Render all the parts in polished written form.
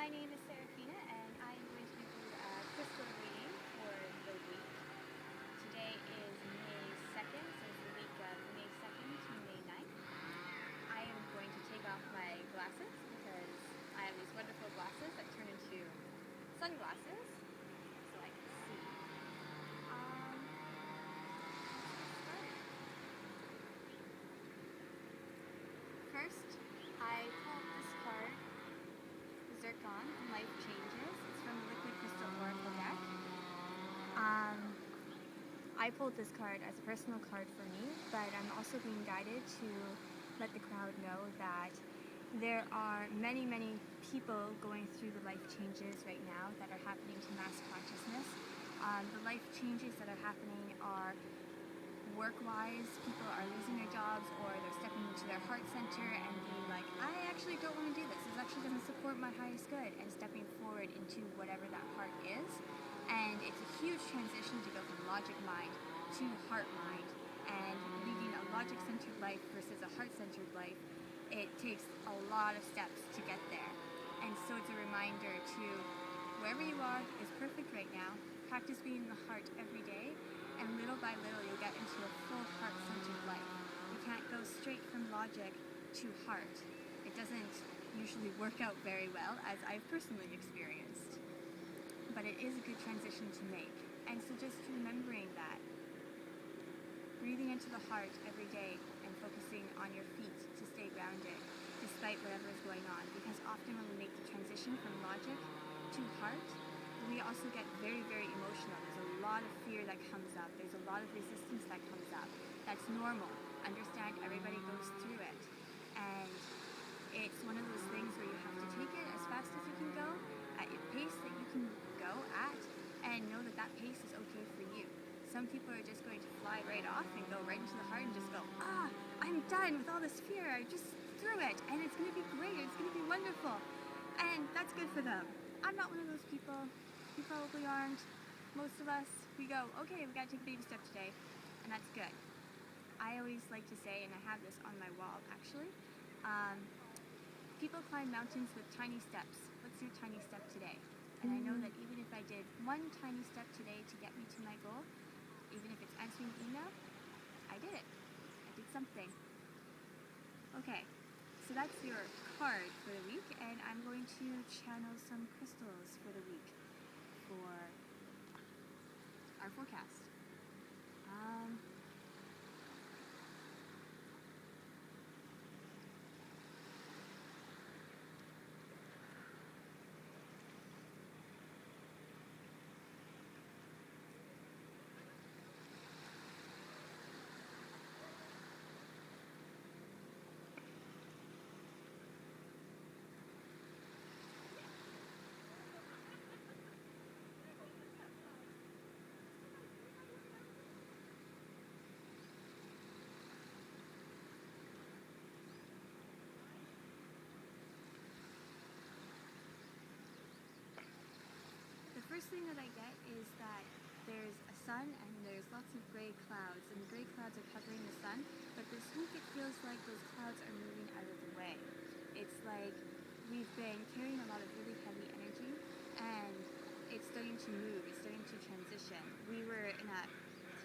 My name is Serafina and I am going to be doing a crystal reading for the week. Today is May 2nd, so it's the week of May 2nd to May 9th. I am going to take off my glasses because I have these wonderful glasses that turn into sunglasses so I can see. Let's get started. First, I pulled this card, Zircon, Life Changes. It's from the Liquid Crystal Oracle deck. I pulled this card as a personal card for me, but I'm also being guided to let the crowd know that there are many, many people going through the life changes right now that are happening to mass consciousness. The life changes that are happening are work-wise. People are losing their jobs, or they're stepping into their heart center and being like, I actually don't want to do this. This actually doesn't support my highest good, and stepping forward into whatever that heart is. And it's a huge transition to go from logic mind to heart mind, and leading a logic-centered life versus a heart-centered life. It takes a lot of steps to get there. And so it's a reminder to wherever you are is perfect right now. Practice being in the heart every day, and little by little you'll get into a full heart-centered life. You can't go straight from logic to heart. It doesn't usually work out very well, as I've personally experienced. But it is a good transition to make. And so just remembering that, breathing into the heart every day and focusing on your feet to stay grounded despite whatever is going on. Because often when we make the transition from logic to heart, we also get very, very emotional. There's a lot of fear that comes up. There's a lot of resistance that comes up. That's normal. Understand, everybody goes through it. And it's one of those things where you have to take it as fast as you can go, at your pace that you can go at, and know that that pace is okay for you. Some people are just going to fly right off and go right into the heart and just go, I'm done with all this fear. I just threw it, and it's going to be great. It's going to be wonderful. And that's good for them. I'm not one of those people. You probably aren't. Most of us, we go, okay, we got to take a baby step today, and that's good. I always like to say, and I have this on my wall actually, people climb mountains with tiny steps. What's your tiny step today? And I know that even if I did one tiny step today to get me to my goal, even if it's answering an email, I did it. I did something. Okay, so that's your card for the week, and I'm going to channel some crystals for the week for our forecast. The first thing that I get is that there's a sun and there's lots of gray clouds, and the gray clouds are covering the sun, but this week it feels like those clouds are moving out of the way. It's like we've been carrying a lot of really heavy energy, and it's starting to move, it's starting to transition. We were in a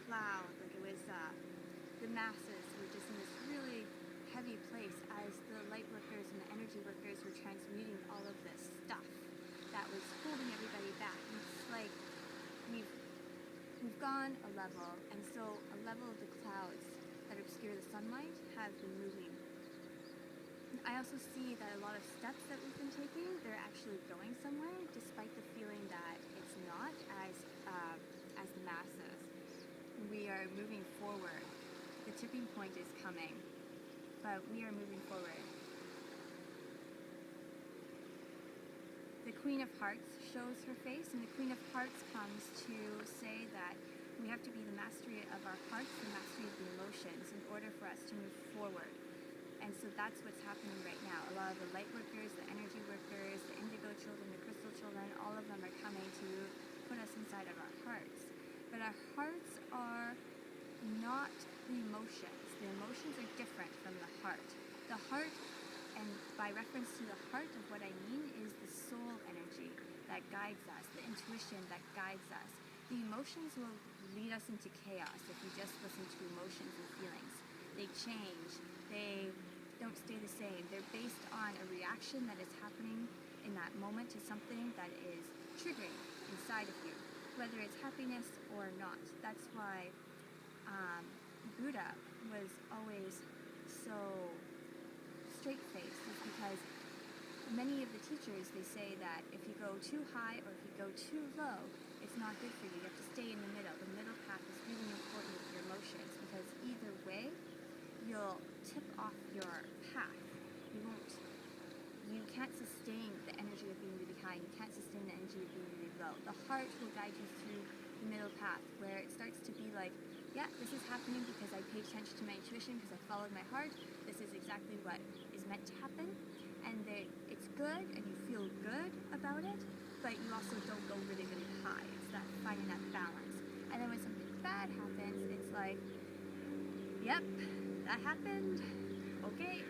cloud, like it was the masses were just in this really heavy place as the light workers and the energy workers were transmuting all of this stuff that was holding everybody back. And it's like we've gone a level, and so a level of the clouds that obscure the sunlight have been moving. I also see that a lot of steps that we've been taking, they're actually going somewhere, despite the feeling that it's not as the masses. We are moving forward. The tipping point is coming, but we are moving forward. The Queen of Hearts shows her face, and the Queen of Hearts comes to say that we have to be the mastery of our hearts, the mastery of the emotions, in order for us to move forward. And so that's what's happening right now. A lot of the light workers, the energy workers, the indigo children, the crystal children, all of them are coming to put us inside of our hearts. But our hearts are not the emotions. The emotions are different from the heart. The heart And by reference to the heart of what I mean is the soul energy that guides us, the intuition that guides us. The emotions will lead us into chaos if you just listen to emotions and feelings. They change. They don't stay the same. They're based on a reaction that is happening in that moment to something that is triggering inside of you, whether it's happiness or not. That's why Buddha was always so straight-faced, is because many of the teachers, they say that if you go too high or if you go too low, it's not good for you. You have to stay in the middle. The middle path is really important with your emotions, because either way, you'll tip off your path. You can't sustain the energy of being really high, and you can't sustain the energy of being really low. The heart will guide you through the middle path, where it starts to be like, yeah, this is happening because I paid attention to my intuition, because I followed my heart. This is exactly what is meant to happen, and it's good, and you feel good about it, but you also don't go really, really high. It's that finding that balance. And then when something bad happens, it's like, yep, that happened, okay,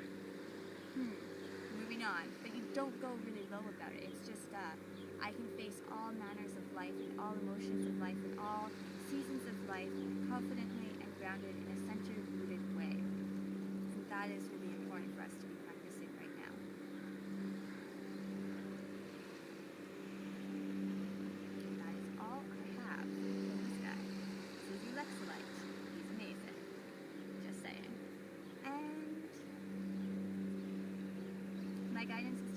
moving on. But you don't go really low about it. It's just, I can face all manners of life and all emotions of life and all seasons of life confidently and grounded in a centered, rooted way. And that is really important for us to be practicing right now. And that is all I have for this guy. This is Lexolite. He's amazing. Just saying. And my guidance is